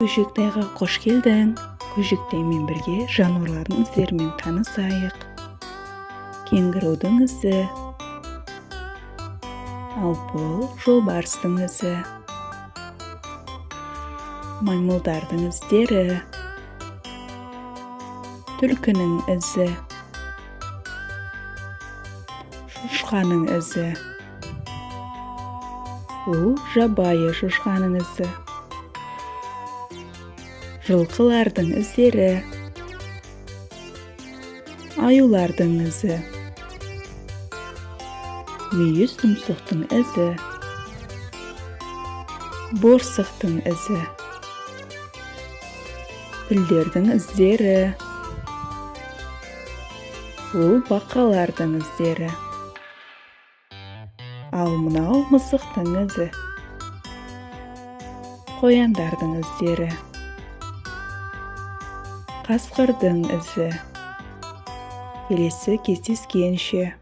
Көжектайға қош келдің. Көжектаймен бірге жануарлардың іздерімен танысайық. Кенгурудың ізі. Ал бұл жолбарыстың ізі. Маймылдардың іздері. Түлкінің ізі. Шошқаның ізі. Бұл жабайы шошқаның ізі. Жылқылардың іздері. Аюлардың ізі. Мүйіз тұмсықтың ізі. Борсықтың ізі. Пілдердің іздері. Бұл бақалардың іздері. Ал мынау мысықтың ізі. Қояндардың іздері. Қасқырдың ізі. Келесі кездескенше.